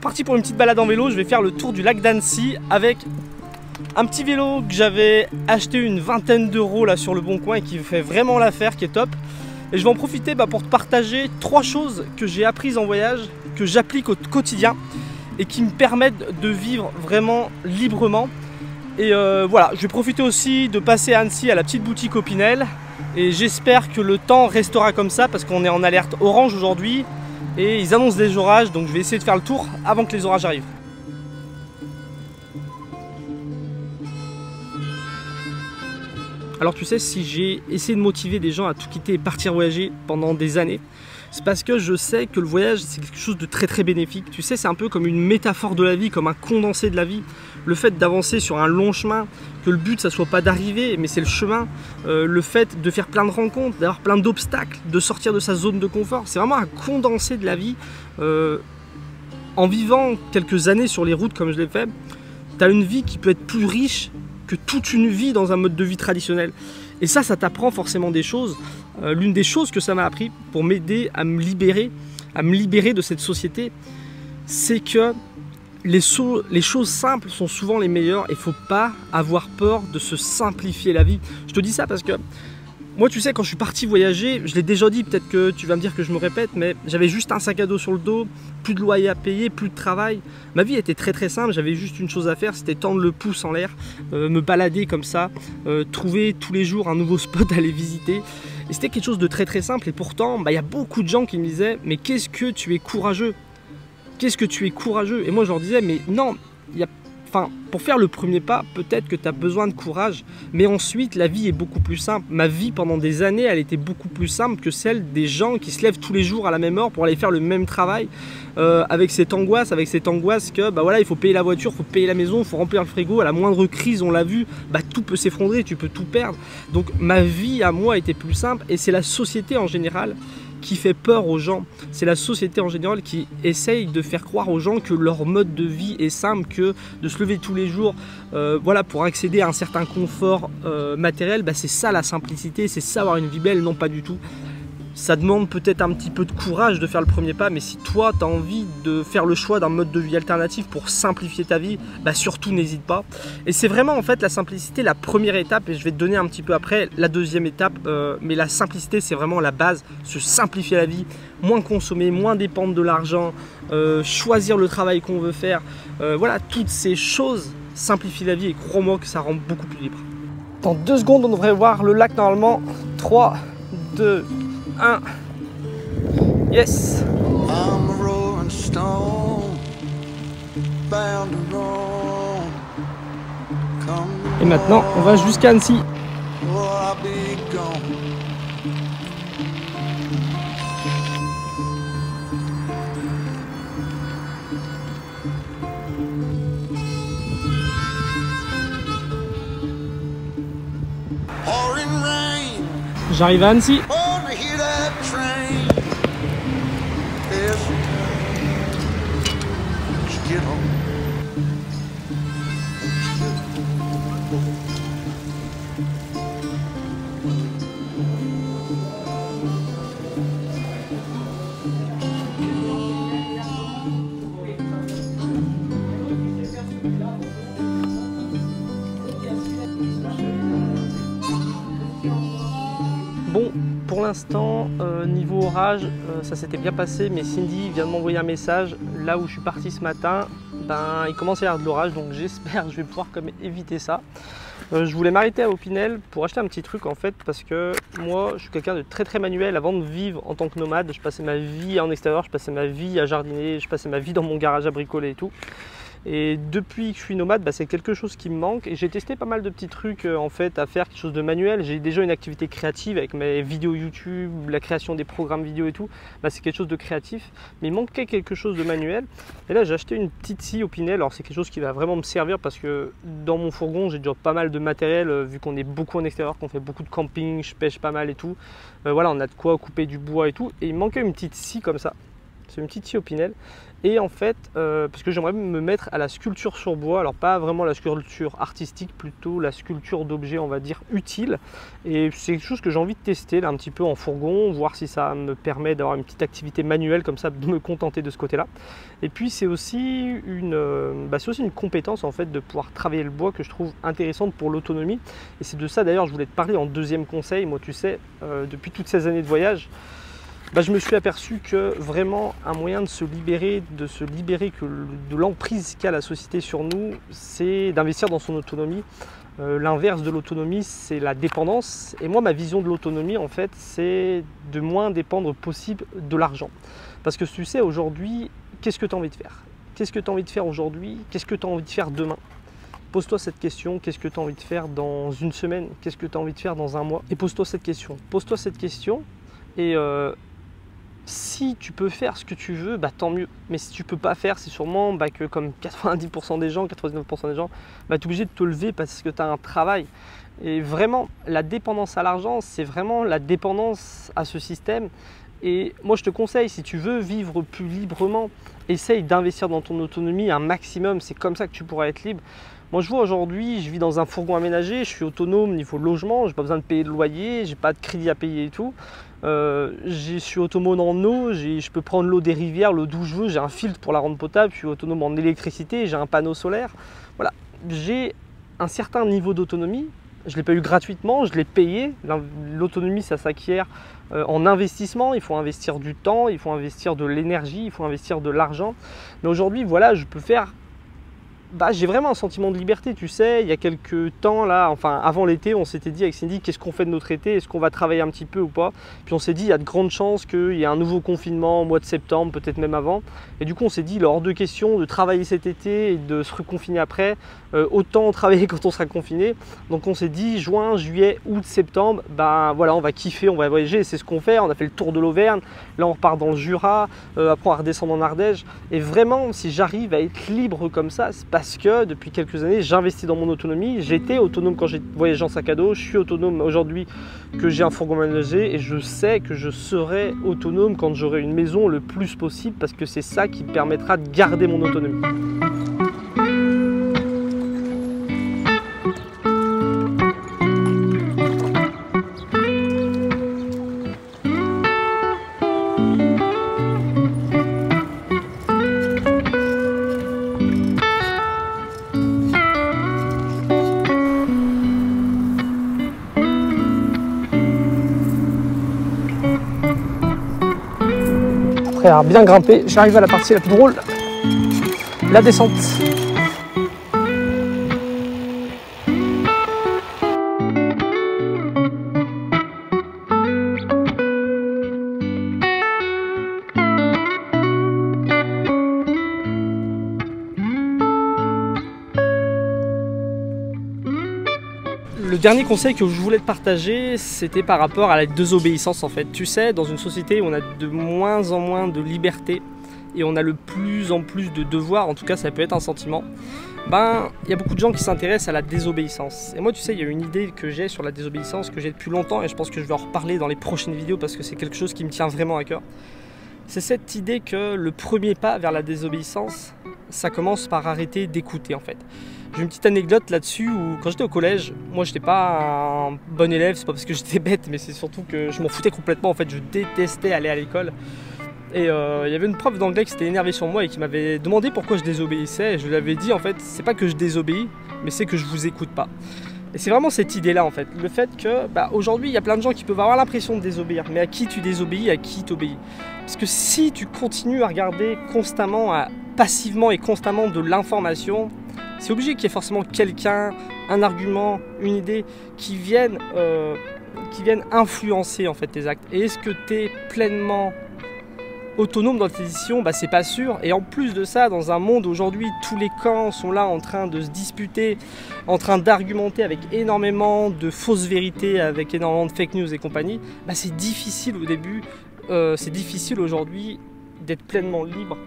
reparti pour une petite balade en vélo. Je vais faire le tour du lac d'Annecy avec un petit vélo que j'avais acheté une vingtaine d'euros là sur le bon coin et qui fait vraiment l'affaire, qui est top. Et je vais en profiter pour te partager 3 choses que j'ai apprises en voyage, que j'applique au quotidien et qui me permettent de vivre vraiment librement. Et voilà, je vais profiter aussi de passer à Annecy à la petite boutique Opinel. Et j'espère que le temps restera comme ça parce qu'on est en alerte orange aujourd'hui et ils annoncent des orages, donc je vais essayer de faire le tour avant que les orages arrivent. Alors tu sais, si j'ai essayé de motiver des gens à tout quitter et partir voyager pendant des années, c'est parce que je sais que le voyage c'est quelque chose de très bénéfique. Tu sais, c'est un peu comme une métaphore de la vie, comme un condensé de la vie. Le fait d'avancer sur un long chemin, que le but ça soit pas d'arriver mais c'est le chemin, le fait de faire plein de rencontres, d'avoir plein d'obstacles, de sortir de sa zone de confort, c'est vraiment un condensé de la vie. En vivant quelques années sur les routes comme je l'ai fait, tu as une vie qui peut être plus riche que toute une vie dans un mode de vie traditionnel. Et ça t'apprend forcément des choses. L'une des choses que ça m'a appris pour m'aider à me libérer de cette société, c'est que les choses simples sont souvent les meilleures et il ne faut pas avoir peur de se simplifier la vie. Je te dis ça parce que moi, tu sais, quand je suis parti voyager, je l'ai déjà dit, peut-être que tu vas me dire que je me répète, mais j'avais juste un sac à dos sur le dos, plus de loyer à payer, plus de travail. Ma vie était très simple, j'avais juste une chose à faire, c'était tendre le pouce en l'air, me balader comme ça, trouver tous les jours un nouveau spot à aller visiter. Et c'était quelque chose de très simple et pourtant, y a beaucoup de gens qui me disaient « Mais qu'est-ce que tu es courageux ! Qu'est-ce que tu es courageux !» Et moi, je leur disais « Mais non, pour faire le premier pas, peut-être que tu as besoin de courage, mais ensuite la vie est beaucoup plus simple. Ma vie pendant des années, elle était beaucoup plus simple que celle des gens qui se lèvent tous les jours à la même heure pour aller faire le même travail, avec cette angoisse que voilà, il faut payer la voiture, il faut payer la maison, il faut remplir le frigo, à la moindre crise, on l'a vu, tout peut s'effondrer, tu peux tout perdre. Donc ma vie à moi était plus simple et c'est la société en général qui fait peur aux gens. C'est la société en général qui essaye de faire croire aux gens que leur mode de vie est simple, que de se lever tous les jours voilà, pour accéder à un certain confort matériel, c'est ça la simplicité, c'est ça avoir une vie belle. Non, pas du tout. Ça demande peut-être un petit peu de courage de faire le premier pas, mais si toi tu as envie de faire le choix d'un mode de vie alternatif pour simplifier ta vie, surtout n'hésite pas. Et c'est vraiment en fait la simplicité la première étape, et je vais te donner un petit peu après la deuxième étape, mais la simplicité c'est vraiment la base, se simplifier la vie, moins consommer, moins dépendre de l'argent, choisir le travail qu'on veut faire, voilà, toutes ces choses simplifient la vie et crois-moi que ça rend beaucoup plus libre. Dans 2 secondes on devrait voir le lac normalement. 3, 2, 1. Yes. I'm a rolling stone, bound to roam. Et maintenant, on va jusqu'à Annecy. J'arrive à Annecy. Bon, pour l'instant, niveau orage, ça s'était bien passé, mais Cindy vient de m'envoyer un message. Là où je suis parti ce matin, il commence à y avoir de l'orage, donc j'espère que je vais pouvoir quand même éviter ça. Je voulais m'arrêter à Opinel pour acheter un petit truc en fait, parce que moi je suis quelqu'un de très manuel. Avant de vivre en tant que nomade, je passais ma vie en extérieur, je passais ma vie à jardiner, je passais ma vie dans mon garage à bricoler et tout. Et depuis que je suis nomade, c'est quelque chose qui me manque. Et j'ai testé pas mal de petits trucs en fait à faire quelque chose de manuel. J'ai déjà une activité créative avec mes vidéos YouTube, la création des programmes vidéo et tout. C'est quelque chose de créatif, mais il manquait quelque chose de manuel. Et là j'ai acheté une petite scie Opinel. Alors c'est quelque chose qui va vraiment me servir parce que dans mon fourgon j'ai déjà pas mal de matériel vu qu'on est beaucoup en extérieur, qu'on fait beaucoup de camping, je pêche pas mal et tout. Voilà, on a de quoi couper du bois et tout. Et il me manquait une petite scie comme ça. c'est une petite scie Opinel. Et en fait, parce que j'aimerais me mettre à la sculpture sur bois, alors pas vraiment la sculpture artistique, plutôt la sculpture d'objets, on va dire, utiles. Et c'est quelque chose que j'ai envie de tester là, un petit peu en fourgon, voir si ça me permet d'avoir une petite activité manuelle comme ça, de me contenter de ce côté-là. Et puis c'est aussi une compétence en fait de pouvoir travailler le bois que je trouve intéressante pour l'autonomie. Et c'est de ça d'ailleurs je voulais te parler en deuxième conseil. Moi tu sais, depuis toutes ces années de voyage, je me suis aperçu que vraiment un moyen de se libérer de l'emprise qu'a la société sur nous, c'est d'investir dans son autonomie. L'inverse de l'autonomie, c'est la dépendance. Et moi, ma vision de l'autonomie, en fait, c'est de moins dépendre possible de l'argent. Parce que tu sais, aujourd'hui, qu'est-ce que tu as envie de faire? Qu'est-ce que tu as envie de faire aujourd'hui? Qu'est-ce que tu as envie de faire demain? Pose-toi cette question, qu'est-ce que tu as envie de faire dans une semaine? Qu'est-ce que tu as envie de faire dans un mois? Et pose-toi cette question. Pose-toi cette question et si tu peux faire ce que tu veux, tant mieux. Mais si tu peux pas faire, c'est sûrement que comme 90% des gens, 99% des gens, tu es obligé de te lever parce que tu as un travail. Et vraiment, la dépendance à l'argent, c'est vraiment la dépendance à ce système. Et moi, je te conseille, si tu veux vivre plus librement, essaye d'investir dans ton autonomie un maximum. C'est comme ça que tu pourras être libre. Moi, je vois aujourd'hui, je vis dans un fourgon aménagé, je suis autonome niveau logement, je n'ai pas besoin de payer de loyer, j'ai pas de crédit à payer et tout. Je suis autonome en eau, je peux prendre l'eau des rivières, l'eau d'où je veux, j'ai un filtre pour la rendre potable, je suis autonome en électricité, j'ai un panneau solaire. Voilà, j'ai un certain niveau d'autonomie. Je ne l'ai pas eu gratuitement, je l'ai payé. L'autonomie, ça s'acquiert en investissement. Il faut investir du temps, il faut investir de l'énergie, il faut investir de l'argent. Mais aujourd'hui, voilà, je peux faire... j'ai vraiment un sentiment de liberté, tu sais. Il y a quelques temps, là, enfin avant l'été, on s'était dit avec Cindy, qu'est-ce qu'on fait de notre été? Est-ce qu'on va travailler un petit peu ou pas? Puis on s'est dit, il y a de grandes chances qu'il y ait un nouveau confinement au mois de septembre, peut-être même avant. Et du coup, on s'est dit, il est hors de question de travailler cet été et de se reconfiner après. Autant travailler quand on sera confiné. Donc on s'est dit, juin, juillet, août, septembre, voilà, on va kiffer, on va voyager. C'est ce qu'on fait. On a fait le tour de l'Auvergne. Là, on repart dans le Jura. Après, on va redescendre en Ardèche. Et vraiment, si j'arrive à être libre comme ça, c'est parce que depuis quelques années, j'investis dans mon autonomie. J'étais autonome quand j'ai voyagé en sac à dos. Je suis autonome aujourd'hui que j'ai un fourgon aménagé et je sais que je serai autonome quand j'aurai une maison le plus possible parce que c'est ça qui me permettra de garder mon autonomie. Après avoir bien grimpé, j'arrive à la partie la plus drôle, la descente. Le dernier conseil que je voulais te partager, c'était par rapport à la désobéissance en fait. Tu sais, dans une société où on a de moins en moins de liberté et on a de plus en plus de devoirs, en tout cas ça peut être un sentiment, il y a beaucoup de gens qui s'intéressent à la désobéissance. Et moi tu sais, il y a une idée que j'ai sur la désobéissance que j'ai depuis longtemps et je pense que je vais en reparler dans les prochaines vidéos parce que c'est quelque chose qui me tient vraiment à cœur. C'est cette idée que le premier pas vers la désobéissance, ça commence par arrêter d'écouter en fait. J'ai une petite anecdote là-dessus où quand j'étais au collège, moi j'étais pas un bon élève, c'est pas parce que j'étais bête, mais c'est surtout que je m'en foutais complètement en fait, je détestais aller à l'école. Et il y avait une prof d'anglais qui s'était énervée sur moi et qui m'avait demandé pourquoi je désobéissais. Et je lui avais dit en fait, c'est pas que je désobéis, mais c'est que je vous écoute pas. Et c'est vraiment cette idée-là en fait, le fait que aujourd'hui il y a plein de gens qui peuvent avoir l'impression de désobéir, mais à qui tu désobéis, à qui t'obéis. Parce que si tu continues à regarder constamment, passivement et constamment de l'information, c'est obligé qu'il y ait forcément quelqu'un, un argument, une idée qui viennent influencer en fait tes actes. Et est-ce que tu es pleinement autonome dans tes décisions? C'est pas sûr. Et en plus de ça, dans un monde où aujourd'hui tous les camps sont là en train de se disputer, en train d'argumenter avec énormément de fausses vérités, avec énormément de fake news et compagnie, c'est difficile au début, c'est difficile aujourd'hui d'être pleinement libre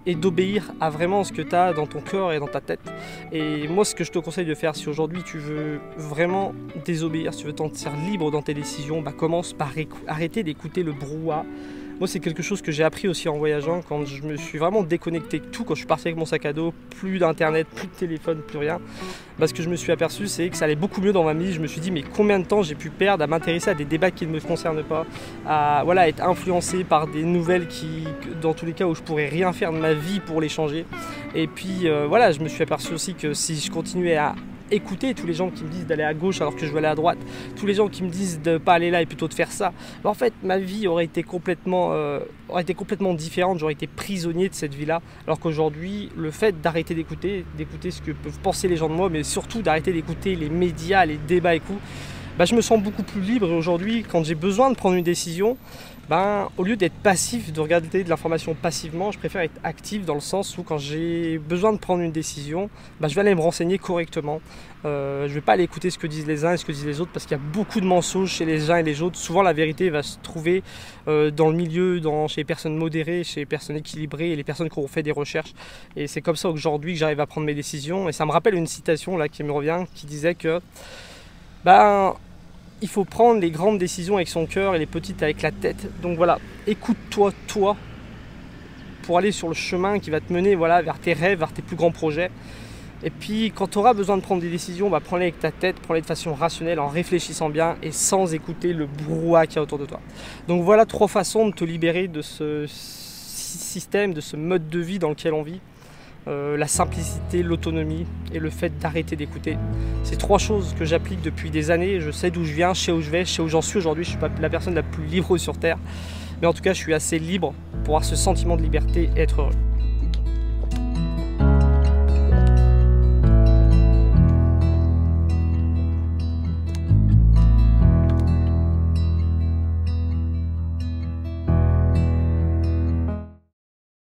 et d'obéir à vraiment ce que tu as dans ton cœur et dans ta tête. Et moi, ce que je te conseille de faire, si aujourd'hui tu veux vraiment désobéir, si tu veux te sentir libre dans tes décisions, commence par arrêter d'écouter le brouhaha, Moi, c'est quelque chose que j'ai appris aussi en voyageant, quand je me suis vraiment déconnecté de tout, quand je suis parti avec mon sac à dos, plus d'internet, plus de téléphone, plus rien. Ce que je me suis aperçu, c'est que ça allait beaucoup mieux dans ma vie. Je me suis dit, mais combien de temps j'ai pu perdre à m'intéresser à des débats qui ne me concernent pas, à voilà, être influencé par des nouvelles qui, dans tous les cas où je pourrais rien faire de ma vie pour les changer. Et puis voilà, je me suis aperçu aussi que si je continuais à écouter tous les gens qui me disent d'aller à gauche alors que je veux aller à droite, tous les gens qui me disent de ne pas aller là et plutôt de faire ça, en fait ma vie aurait été complètement différente, j'aurais été prisonnier de cette vie-là, alors qu'aujourd'hui le fait d'arrêter d'écouter ce que peuvent penser les gens de moi, mais surtout d'arrêter d'écouter les médias, les débats et tout, je me sens beaucoup plus libre. Et aujourd'hui, quand j'ai besoin de prendre une décision, au lieu d'être passif, de regarder de l'information passivement, je préfère être actif dans le sens où quand j'ai besoin de prendre une décision, je vais aller me renseigner correctement. Je ne vais pas aller écouter ce que disent les uns et ce que disent les autres, parce qu'il y a beaucoup de mensonges chez les uns et les autres. Souvent la vérité va se trouver dans le milieu, chez les personnes modérées, chez les personnes équilibrées et les personnes qui ont fait des recherches. Et c'est comme ça aujourd'hui que j'arrive à prendre mes décisions. Et ça me rappelle une citation là qui me revient, qui disait que il faut prendre les grandes décisions avec son cœur et les petites avec la tête. Donc voilà, écoute-toi, toi, pour aller sur le chemin qui va te mener vers tes rêves, vers tes plus grands projets. Et puis quand tu auras besoin de prendre des décisions, prends-les avec ta tête, prends-les de façon rationnelle, en réfléchissant bien et sans écouter le brouhaha qu'il y a autour de toi. Donc voilà 3 façons de te libérer de ce système, de ce mode de vie dans lequel on vit. La simplicité, l'autonomie et le fait d'arrêter d'écouter. C'est 3 choses que j'applique depuis des années. Je sais d'où je viens, je sais où je vais, je sais où j'en suis aujourd'hui. Je ne suis pas la personne la plus libre sur Terre. Mais en tout cas, je suis assez libre pour avoir ce sentiment de liberté et être heureux.